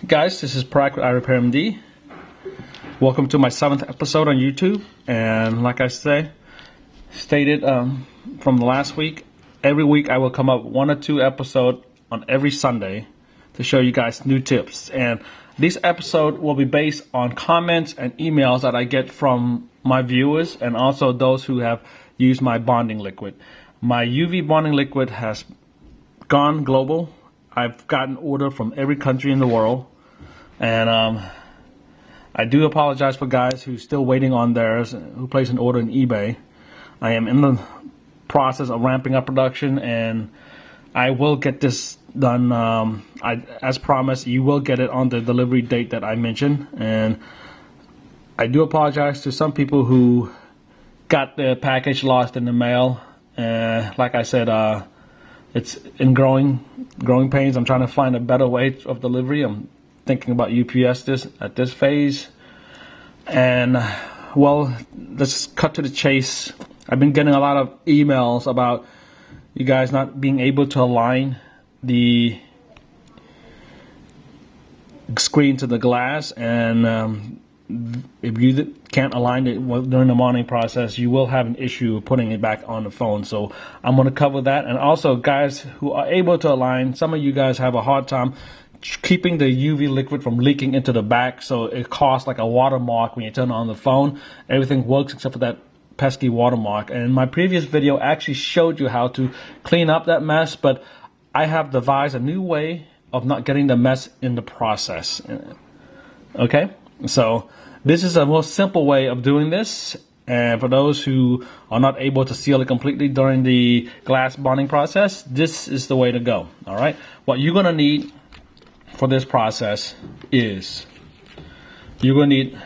Guys, this is Prac with iRepairMD. Welcome to my 7th episode on YouTube. And like I stated from the last week, every week I will come up 1 or 2 episodes on every Sunday to show you guys new tips. And this episode will be based on comments and emails that I get from my viewers and also those who have used my bonding liquid. My UV bonding liquid has gone global. I've gotten order from every country in the world, and I do apologize for guys who's still waiting on theirs, who placed an order in eBay. I am in the process of ramping up production, and I will get this done. As promised, you will get it on the delivery date that I mentioned, and I do apologize to some people who got their package lost in the mail. Like I said, it's in growing pains. I'm trying to find a better way of delivery. I'm thinking about UPS at this phase. And well, let's cut to the chase. I've been getting a lot of emails about you guys not being able to align the screen to the glass, and if you can't align it during the mounting process, you will have an issue putting it back on the phone. So I'm going to cover that. And also, guys who are able to align, some of you guys have a hard time keeping the UV liquid from leaking into the back, so it caused like a watermark when you turn on the phone. Everything works except for that pesky watermark. And my previous video actually showed you how to clean up that mess, but I have devised a new way of not getting the mess in the process. Okay, so this is a most simple way of doing this, and for those who are not able to seal it completely during the glass bonding process, this is the way to go. All right, what you're gonna need for this process is you're gonna need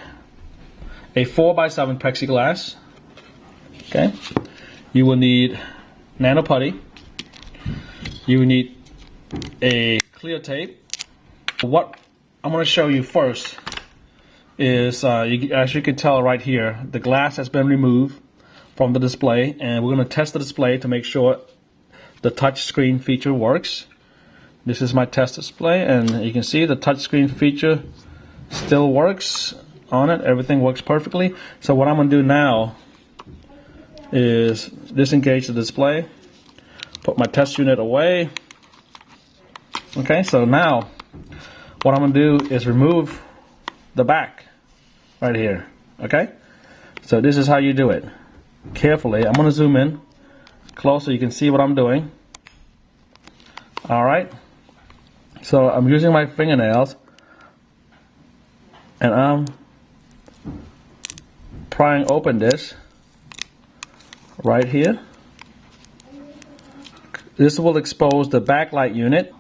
a 4x7 plexiglass. Okay, you will need Nano putty. You will need a clear tape. What I'm going to show you first is, as you can tell right here, the glass has been removed from the display, and we're going to test the display to make sure the touch screen feature works. This is my test display, and you can see the touch screen feature still works on it. Everything works perfectly. So what I'm going to do now is disengage the display, put my test unit away. Okay, so now what I'm going to do is remove the back right here. Okay, so this is how you do it. Carefully, I'm going to zoom in close so you can see what I'm doing. Alright, so I'm using my fingernails and I'm prying open this right here. This will expose the backlight unit.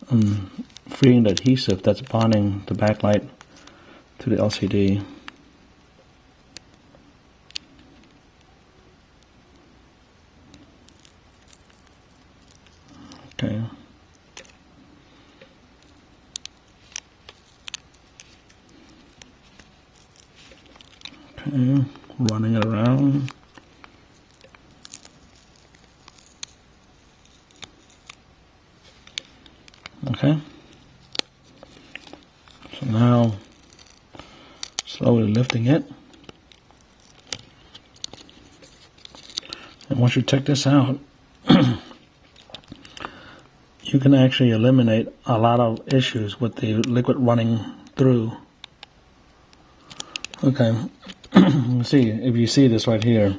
I'm freeing the adhesive that's bonding the backlight to the LCD. Okay. Okay, running it around. Okay, so now slowly lifting it, and once you take this out, you can actually eliminate a lot of issues with the liquid running through. Okay, see, if you see this right here,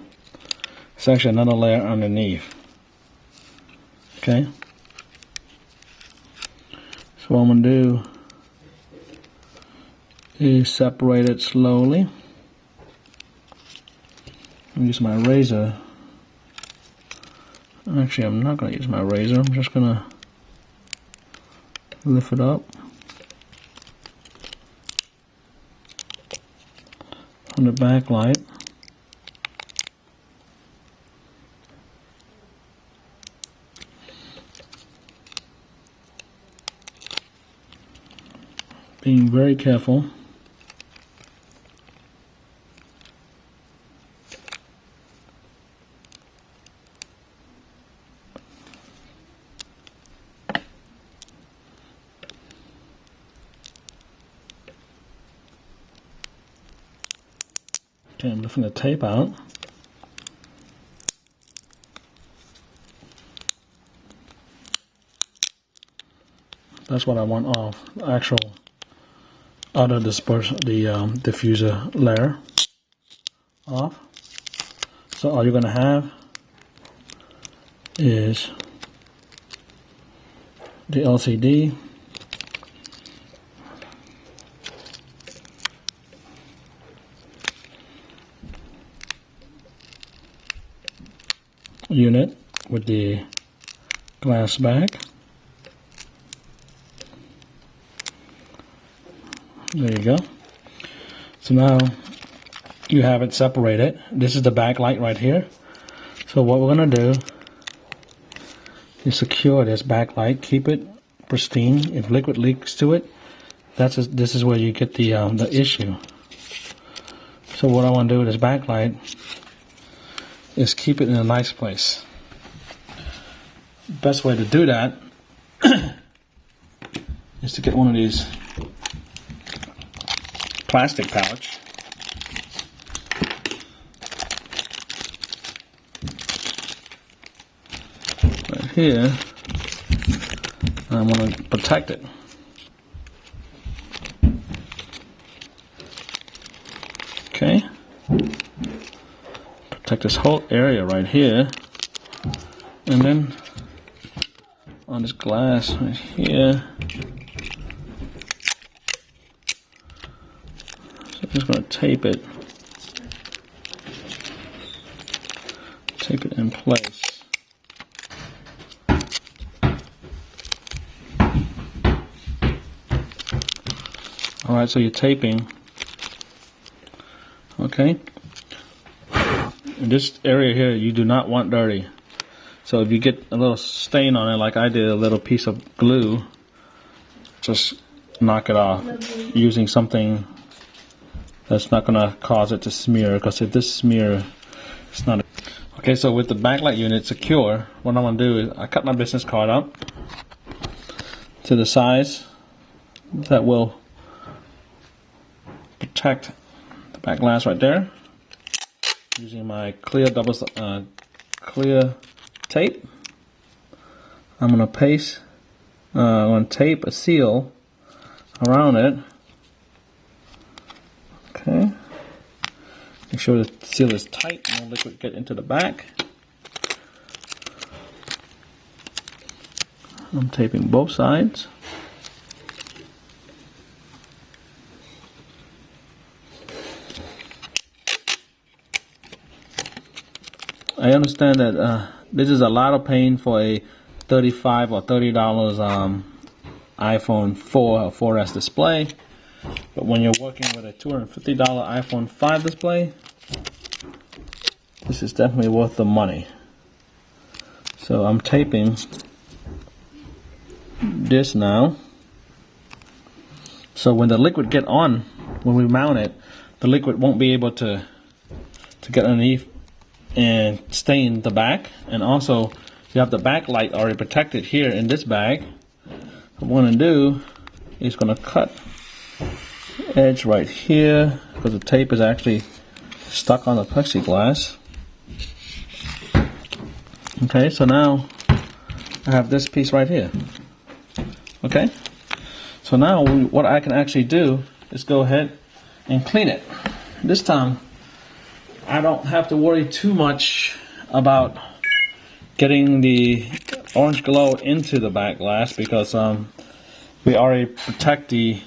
it's actually another layer underneath. Okay, so what I'm going to do is separate it slowly. I'll use my razor. Actually, I'm not going to use my razor. I'm just going to lift it up on the backlight. Being very careful. Okay, I'm lifting the tape out. That's what I want off. The actual outer diffuser layer off. So all you're going to have is the LCD, unit with the glass back. There you go. So now you have it separated. This is the backlight right here. So what we're going to do is secure this backlight, keep it pristine. If liquid leaks to it, this is where you get the issue. So what I want to do with this backlight is keep it in a nice place. Best way to do that is to get one of these plastic pouch. Right here, I'm going to protect it. Okay. Protect this whole area right here. And then on this glass right here. So I'm just going to tape it in place. Alright, so you're taping. Okay. In this area here, you do not want dirty. So if you get a little stain on it, like I did, a little piece of glue, just knock it off using something that's not going to cause it to smear, because if this smear, it's not. Okay, so with the backlight unit secure, what I'm going to do is I cut my business card up to the size that will protect the back glass right there, using my clear clear tape. I'm going to tape a seal around it. Okay. Make sure the seal is tight, no liquid get into the back. I'm taping both sides. I understand that this is a lot of pain for a $35 or $30 iPhone 4 or 4S display, but when you're working with a $250 iPhone 5 display, this is definitely worth the money. So I'm taping this now, so when the liquid get on, when we mount it, the liquid won't be able to get underneath and stain the back. And also you have the backlight already protected here in this bag. What I'm going to do is going to cut the edge right here, because the tape is actually stuck on the plexiglass. Okay, so now I have this piece right here. Okay, so now what I can actually do is go ahead and clean it. This time I don't have to worry too much about getting the orange glow into the back glass, because we already protect the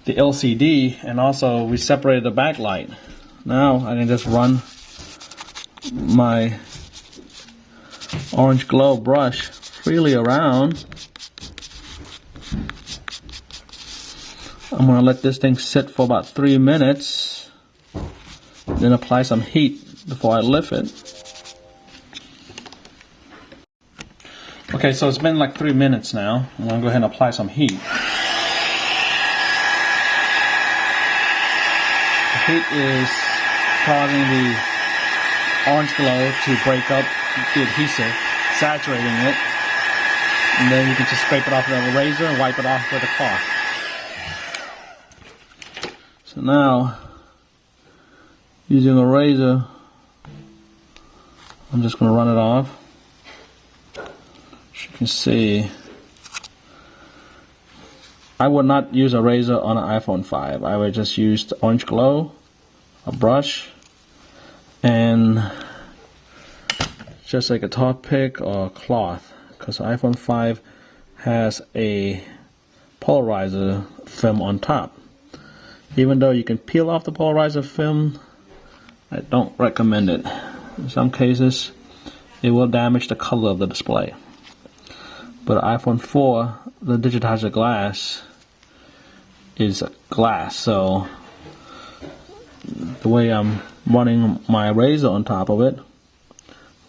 LCD, and also we separated the backlight. Now I can just run my orange glow brush freely around. I'm going to let this thing sit for about 3 minutes, then apply some heat before I lift it. Okay, so it's been like 3 minutes now. I'm going to go ahead and apply some heat. The heat is causing the orange glow to break up the adhesive, saturating it, and then you can just scrape it off with a razor and wipe it off with a cloth. So now Using a razor, I'm just going to run it off. As you can see, I would not use a razor on an iPhone 5. I would just use the Orange Glow, a brush, and just like a top pick or a cloth, because iPhone 5 has a polarizer film on top. Even though you can peel off the polarizer film, I don't recommend it. In some cases, it will damage the color of the display. But iPhone 4, the digitizer glass is glass, so the way I'm running my razor on top of it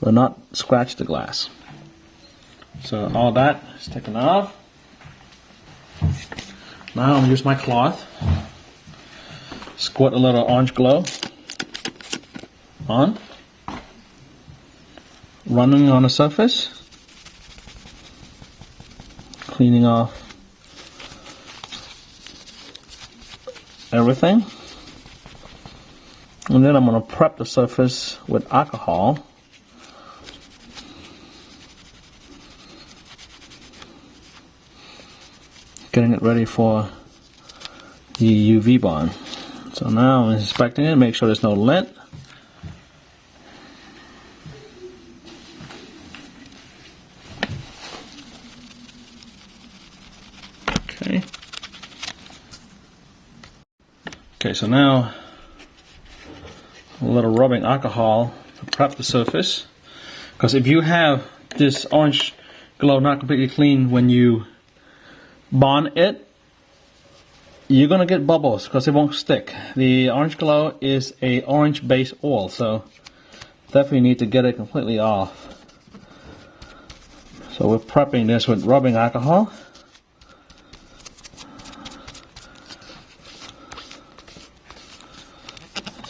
will not scratch the glass. So all that is taken off. Now I'm going to use my cloth. Squirt a little Orange Glow on, running on the surface, cleaning off everything, and then I'm going to prep the surface with alcohol. Getting it ready for the UV bond. So now I'm inspecting it, make sure there's no lint. Okay, so now a little rubbing alcohol to prep the surface. Because if you have this Orange Glow not completely clean when you bond it, you're gonna get bubbles because it won't stick. The Orange Glow is a orange based oil, so definitely need to get it completely off. So we're prepping this with rubbing alcohol.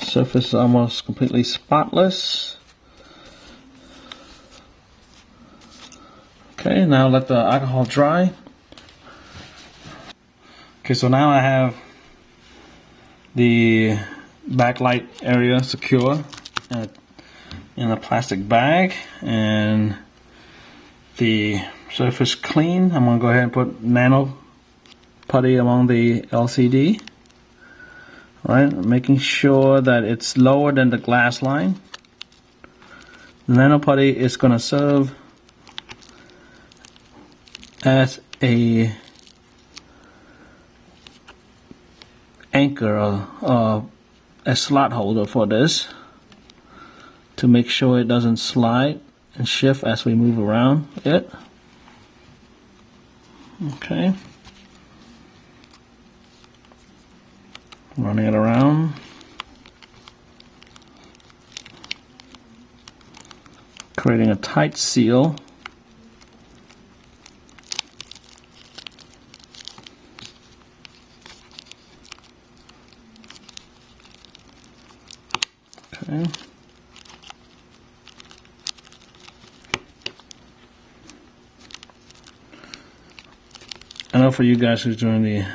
Surface is almost completely spotless. Okay, now let the alcohol dry. Okay, so now I have the backlight area secure in a plastic bag and the surface clean. I'm going to go ahead and put Nano putty along the LCD. Alright, making sure that it's lower than the glass line. The Nano putty is going to serve as a anchor or a slot holder for this to make sure it doesn't slide and shift as we move around it. Okay. Running it around. Creating a tight seal. Okay. I know for you guys who's doing the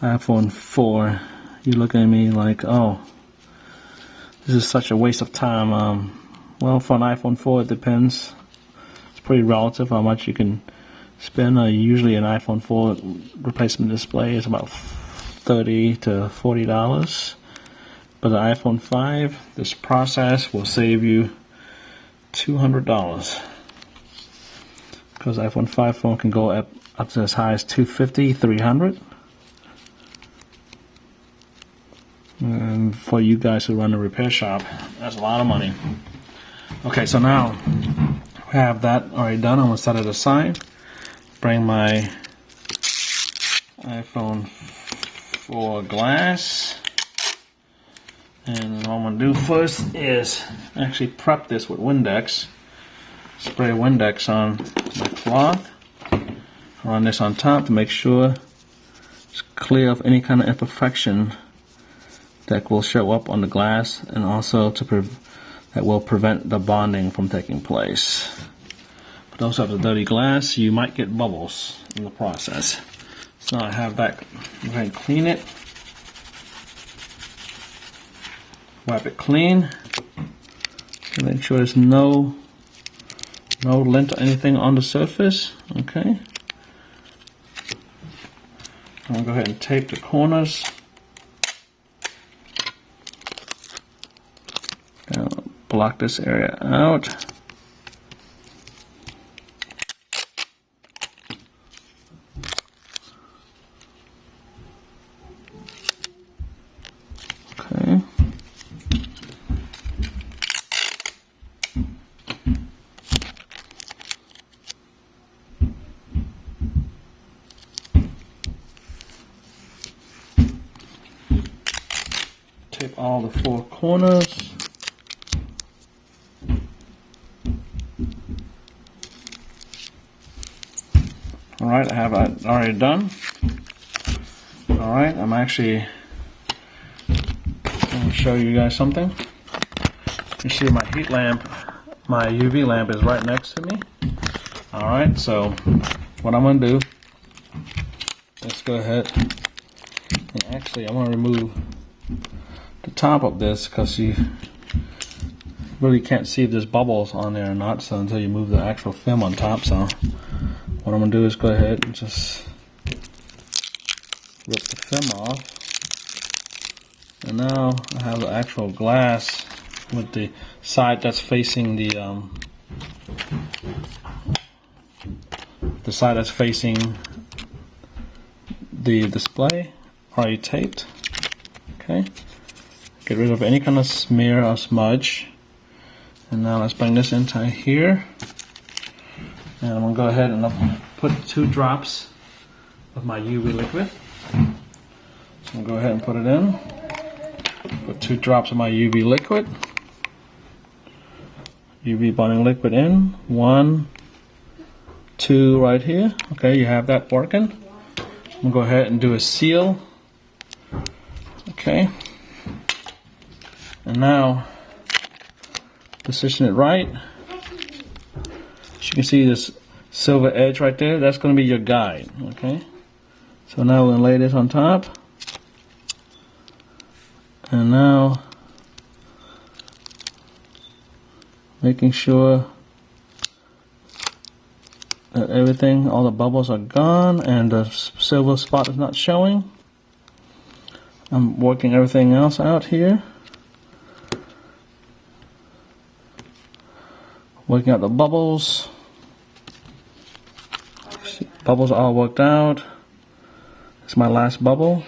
iPhone 4, you look at me like, oh, this is such a waste of time. Well, for an iPhone 4, it depends. It's pretty relative how much you can spend. Usually an iPhone 4 replacement display is about $30 to $40. But the iPhone 5, this process will save you $200. Because iPhone 5 phone can go up to as high as $250, $300. And for you guys who run a repair shop, that's a lot of money. Okay, so now we have that already done. I'm going to set it aside. Bring my iPhone 4 glass. And what I'm going to do first is actually prep this with Windex. Spray Windex on my cloth. Run this on top to make sure it's clear of any kind of imperfection that will show up on the glass, and also that will prevent the bonding from taking place. For those who have the dirty glass, you might get bubbles in the process. So now I have that. Go ahead and clean it. wipe it clean. Make sure there's no lint or anything on the surface. Okay. I'm gonna go ahead and tape the corners. Block this area out. Okay. Tape all the four corners. Alright, I have it already done. Alright, I'm actually going to show you guys something. You see my heat lamp, my UV lamp is right next to me. Alright, so what I'm going to do, let's go ahead and actually I want to remove the top of this because you really can't see if there's bubbles on there or not, so until you move the actual film on top. So what I'm going to do is go ahead and just rip the film off. And now I have the actual glass with the side that's facing the side that's facing the display already taped. Okay. Get rid of any kind of smear or smudge. And now let's bring this into here. And I'm going to go ahead and put 2 drops of my UV liquid. So I'm going to go ahead and put it in. Put 2 drops of my UV liquid. UV bonding liquid in. 1, 2 right here. Okay, you have that working. I'm going to go ahead and do a seal. Okay. And now, position it right. As you can see this silver edge right there, that's going to be your guide. Okay. So now we're going to lay this on top. And now, making sure that everything, all the bubbles are gone and the silver spot is not showing. I'm working everything else out here. Working out the bubbles. Bubbles are all worked out. It's my last bubble.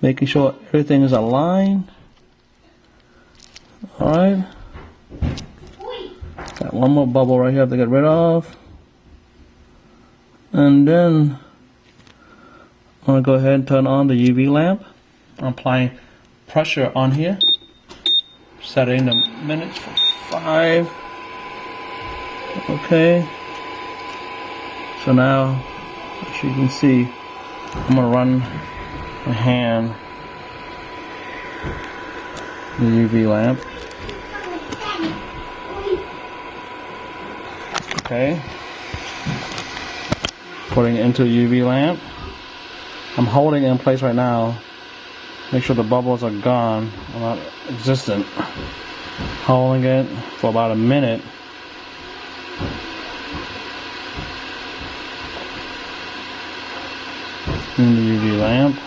Making sure everything is aligned. Alright. Got one more bubble right here to get rid of. And then I'm going to go ahead and turn on the UV lamp. I'm applying pressure on here. Setting the minutes for 5. Okay. So now, as you can see, I'm going to run my hand the UV lamp. Okay. Putting it into a UV lamp. I'm holding it in place right now. Make sure the bubbles are gone, or not existent. Holding it for about a minute. In the UV lamp.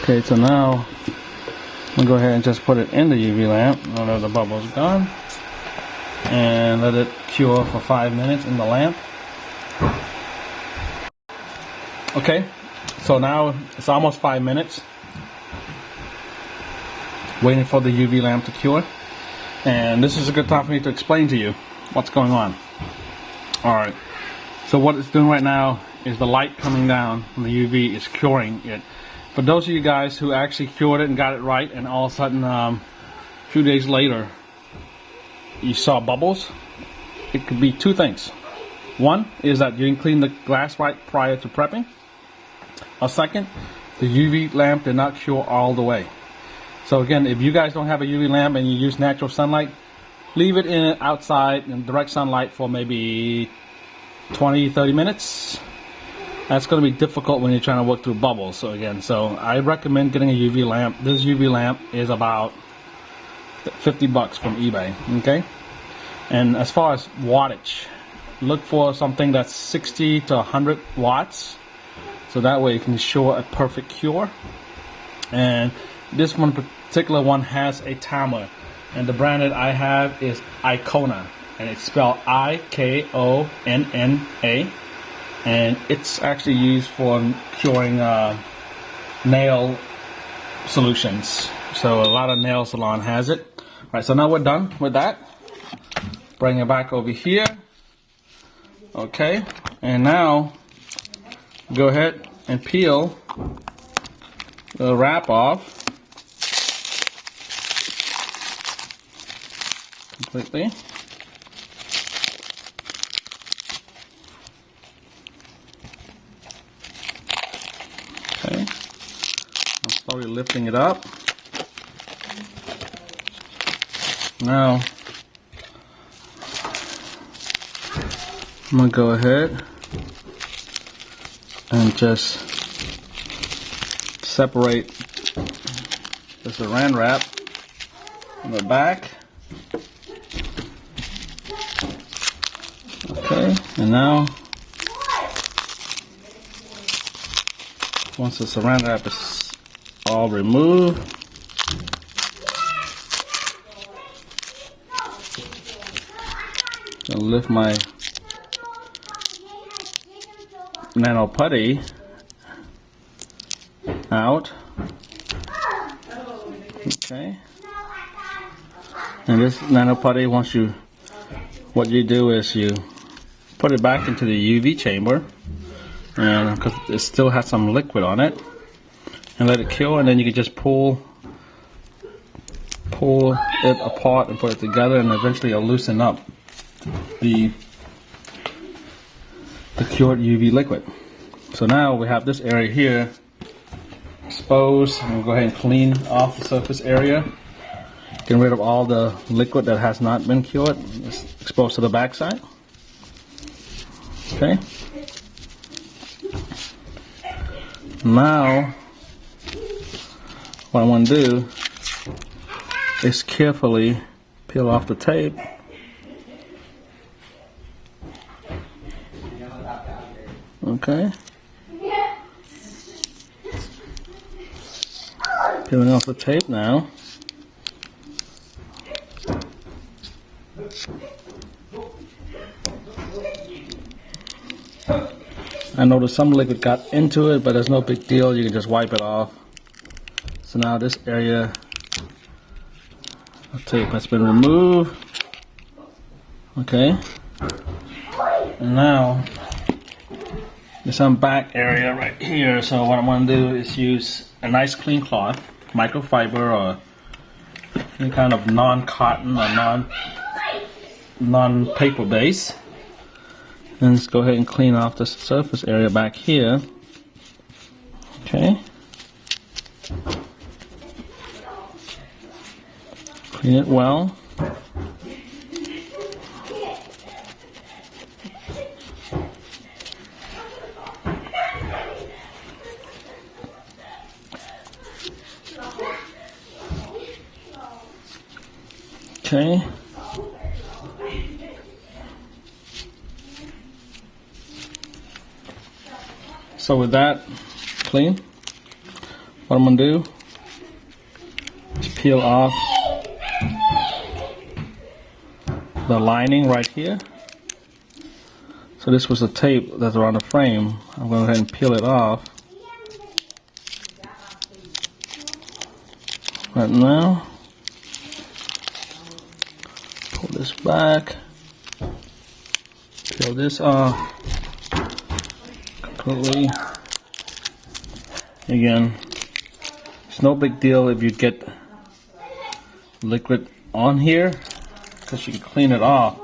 Okay, so now I'm going to go ahead and just put it in the UV lamp. Now that the bubble's gone. And let it cure for 5 minutes in the lamp. Okay, so now it's almost 5 minutes. Waiting for the UV lamp to cure. And this is a good time for me to explain to you what's going on. Alright, so what it's doing right now is the light coming down from the UV is curing it. For those of you guys who actually cured it and got it right, and all of a sudden a few days later you saw bubbles, it could be 2 things. One is that you didn't clean the glass right prior to prepping. Or second, the UV lamp did not cure all the way. So again, if you guys don't have a UV lamp and you use natural sunlight, leave it in outside in direct sunlight for maybe 20-30 minutes. That's going to be difficult when you're trying to work through bubbles. So again, I recommend getting a UV lamp. This UV lamp is about $50 from eBay. Okay, and as far as wattage, look for something that's 60 to 100 watts, so that way you can show a perfect cure. And this one particular one has a timer, and the brand that I have is Icona, and it's spelled I-K-O-N-N-A, and it's actually used for curing nail solutions. So a lot of nail salon has it. All right, so now we're done with that. Bring it back over here. Okay, and now go ahead and peel the wrap off completely. Okay, I'm slowly lifting it up. Now I'm gonna go ahead and just separate the saran wrap on the back. Okay, and now once the saran wrap is all removed, I'll lift my Nano putty out. Okay, and this Nano putty, what you do is you put it back into the UV chamber, and because it still has some liquid on it, and let it cure, and then you can just pull it apart and put it together, and eventually it'll loosen up the cured UV liquid. So now we have this area here exposed, and we'll go ahead and clean off the surface area, getting rid of all the liquid that has not been cured. It's exposed to the backside. Okay. Now what I want to do is carefully peel off the tape. Okay. Peeling off the tape now. I noticed some liquid got into it, but there's no big deal. You can just wipe it off. So now this area of tape has been removed. Okay. And now there's some back area right here. So what I'm going to do is use a nice clean cloth, microfiber or any kind of non-cotton or non-paper base. And let's go ahead and clean off the surface area back here. Okay. Clean it well. Okay. So with that clean, what I'm going to do is peel off the lining right here. So this was the tape that's around the frame. I'm going to go ahead and peel it off right now. Pull this back, peel this off completely. Again, it's no big deal if you get liquid on here, because you can clean it off.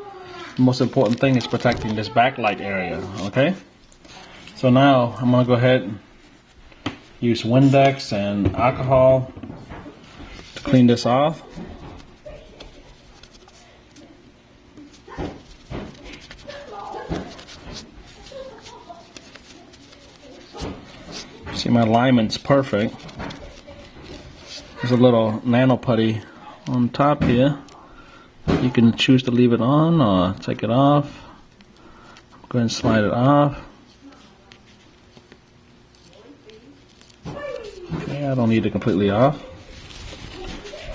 The most important thing is protecting this backlight area. Okay, so now I'm going to go ahead and use Windex and alcohol to clean this off. See, my alignment's perfect. There's a little Nano putty on top here. You can choose to leave it on or take it off. Go ahead and slide it off. Okay, I don't need it completely off.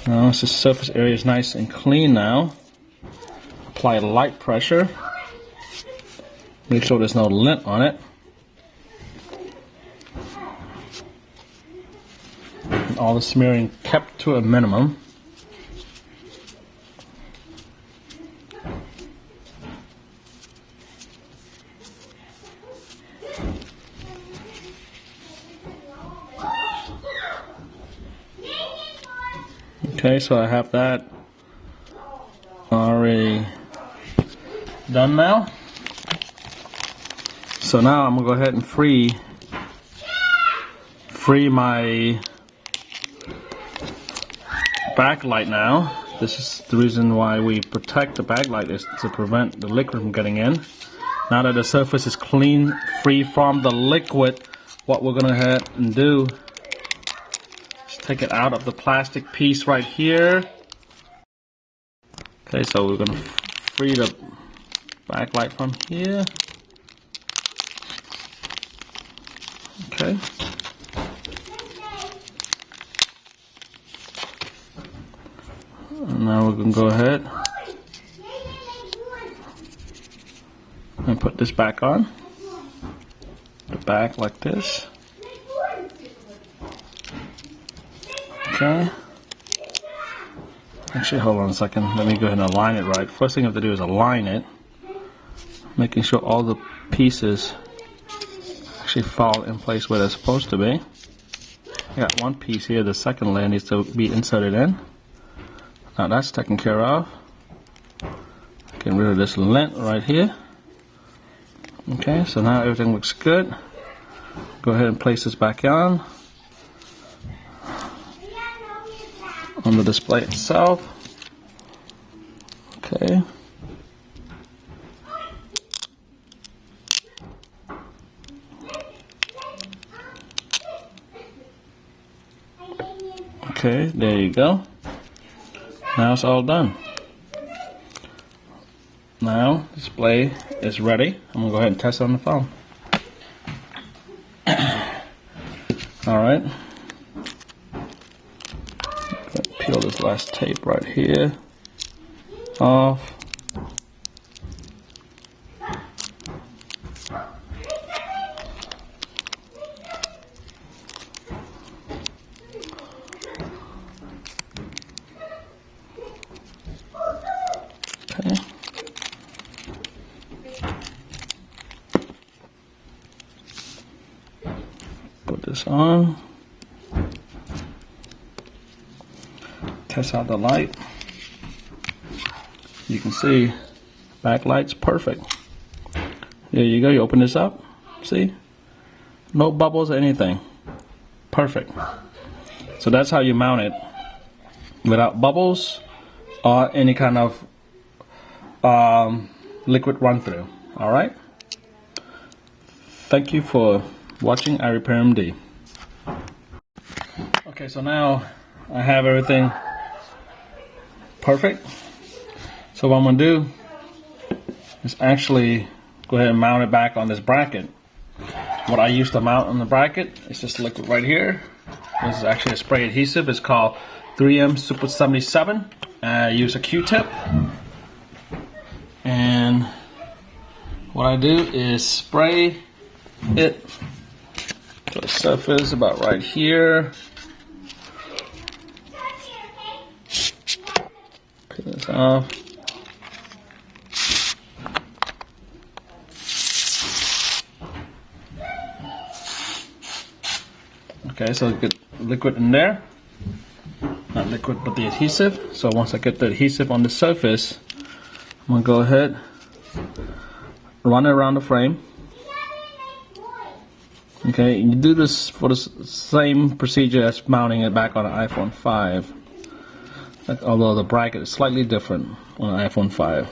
Now, this surface area is nice and clean now. Apply light pressure. Make sure there's no lint on it. And all the smearing kept to a minimum. Okay, so I have that already done now. So now I'm gonna go ahead and free my backlight now. This is the reason why we protect the backlight, is to prevent the liquid from getting in. Now that the surface is clean, free from the liquid, what we're gonna go ahead and do, take it out of the plastic piece right here. Okay, so we're going to free the backlight from here. Okay. And now we're going to go ahead and put this back on. The back like this. Okay. Actually, hold on a second. Let me go ahead and align it right. First thing I have to do is align it, making sure all the pieces actually fall in place where they're supposed to be. I got one piece here. The second layer needs to be inserted in. Now that's taken care of. Getting rid of this lint right here. Okay, so now everything looks good. Go ahead and place this back on the display itself. Okay. Okay, there you go. Now it's all done. Now display is ready. I'm gonna go ahead and test it on the phone. All right. Peel this last tape right here off. Okay. Put this on. Test out the light. You can see backlight's perfect. There you go. You open this up. See? No bubbles or anything. Perfect. So that's how you mount it without bubbles or any kind of liquid run through. Alright? Thank you for watching iRepairMD. Okay, so now I have everything perfect. So what I'm going to do is actually go ahead and mount it back on this bracket. What I used to mount on the bracket is this liquid right here. This is actually a spray adhesive. It's called 3M Super 77. I use a Q-tip. And what I do is spray it to the surface about right here. Peel this off. Okay, so get liquid in there. Not liquid, but the adhesive. So once I get the adhesive on the surface, I'm going to go ahead, run it around the frame. Okay, you do this for the same procedure as mounting it back on an iPhone 5. Although the bracket is slightly different on an iPhone 5.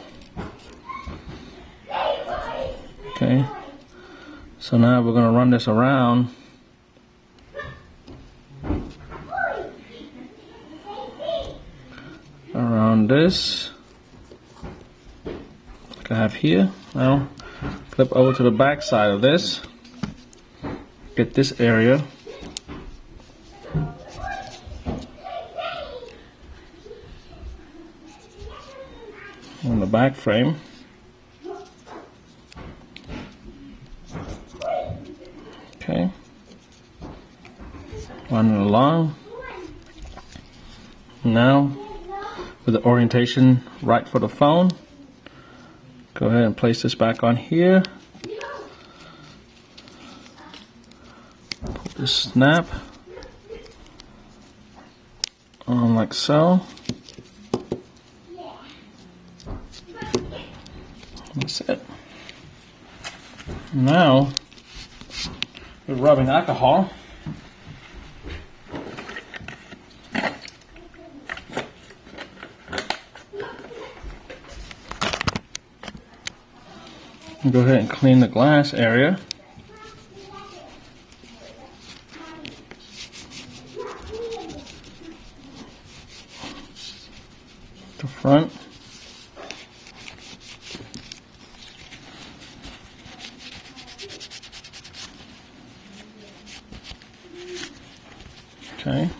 Okay, so now we're going to run this around on this, like I have here. Now flip over to the back side of this, get this area. On the back frame. Okay. Run it along. Now, with the orientation right for the phone, go ahead and place this back on here. Put this snap on like so. That's it. Now, with rubbing alcohol, go ahead and clean the glass area. The front. Okay.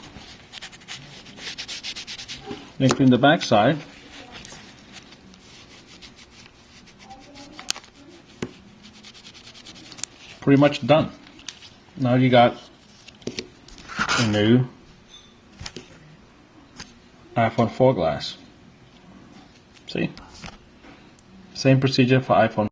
Then clean the back side. Pretty much done. Now you got a new iPhone 4 glass. See? Same procedure for iPhone